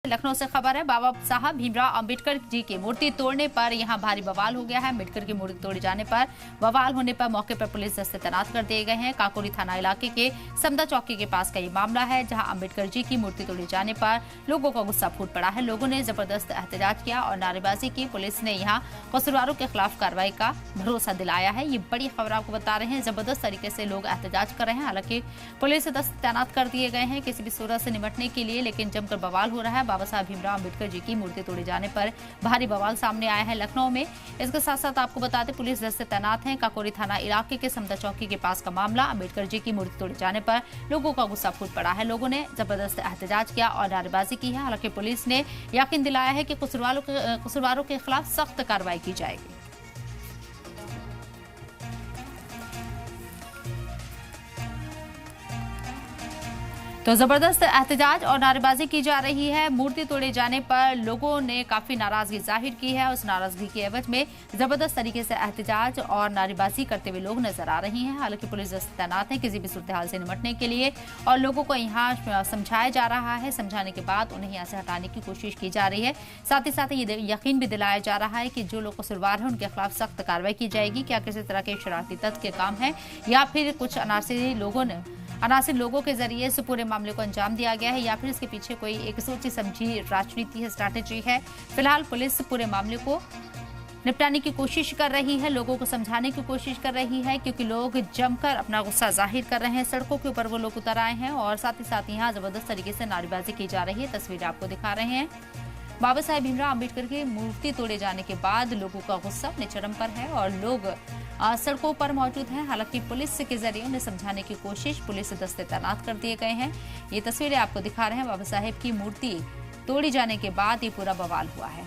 लखनऊ से खबर है। बाबा साहब भीमराव अंबेडकर जी की मूर्ति तोड़ने पर यहां भारी बवाल हो गया है। अंबेडकर की मूर्ति तोड़े जाने पर बवाल होने पर मौके पर पुलिस दस्ते तैनात कर दिए गए हैं। काकोरी थाना इलाके के समदा चौकी के पास का ये मामला है, जहां अंबेडकर जी की मूर्ति तोड़े जाने पर लोगों का गुस्सा फूट पड़ा है। लोगों ने जबरदस्त एहतजाज किया और नारेबाजी की। पुलिस ने यहां कसूरवारों के खिलाफ कार्रवाई का भरोसा दिलाया है। ये बड़ी खबर आपको बता रहे हैं। जबरदस्त तरीके से लोग एहतजाज कर रहे हैं। हालांकि पुलिस दस्ते तैनात कर दिए गए हैं किसी भी सूरत से निपटने के लिए, लेकिन जमकर बवाल हो रहा है। बाबा साहब भीमराव अंबेडकर जी की मूर्ति तोड़े जाने पर भारी बवाल सामने आया है लखनऊ में। इसके साथ साथ आपको बता दें, पुलिस दस्ते तैनात हैं। काकोरी थाना इलाके के समदा चौकी के पास का मामला। अंबेडकर जी की मूर्ति तोड़े जाने पर लोगों का गुस्सा फूट पड़ा है। लोगों ने जबरदस्त एहतजाज किया और नारेबाजी की है। हालांकि पुलिस ने यकीन दिलाया है कि कसूरवारों के खिलाफ सख्त कार्रवाई की जाएगी। तो जबरदस्त एहतजाज और नारेबाजी की जा रही है। मूर्ति तोड़े जाने पर लोगों ने काफी नाराजगी जाहिर की है। उस नाराजगी की एवज में जबरदस्त तरीके से एहतजाज और नारेबाजी करते हुए लोग नजर आ रहे हैं। हालांकि पुलिस दस्ते तैनात है किसी भी सूरत हाल से निपटने के लिए और लोगों को यहाँ समझाया जा रहा है। समझाने के बाद उन्हें यहाँ से हटाने की कोशिश की जा रही है। साथ ही साथ ये यकीन भी दिलाया जा रहा है कि जो लोग कसूरवार हैं उनके खिलाफ सख्त कार्रवाई की जाएगी। क्या किसी तरह के शरारती तत्व के काम है या फिर कुछ अनासिर लोगों के जरिए इस पूरे मामले को अंजाम दिया गया है, या फिर इसके पीछे कोई एक सोची समझी राजनीति है, स्ट्रैटेजी है। फिलहाल पुलिस पूरे मामले को निपटाने की कोशिश कर रही है, लोगों को समझाने की कोशिश कर रही है, क्योंकि लोग जमकर अपना गुस्सा जाहिर कर रहे हैं। सड़कों के ऊपर वो लोग उतर आए हैं और साथ ही साथ यहाँ जबरदस्त तरीके से नारेबाजी की जा रही है। तस्वीरें आपको दिखा रहे हैं। बाबा साहेब भीमराव अंबेडकर की मूर्ति तोड़े जाने के बाद लोगों का गुस्सा अपने चरम पर है और लोग सड़कों पर मौजूद हैं। हालांकि पुलिस के जरिए उन्हें समझाने की कोशिश, पुलिस दस्ते तैनात कर दिए गए हैं। ये तस्वीरें आपको दिखा रहे हैं। बाबा साहेब की मूर्ति तोड़ी जाने के बाद ये पूरा बवाल हुआ है।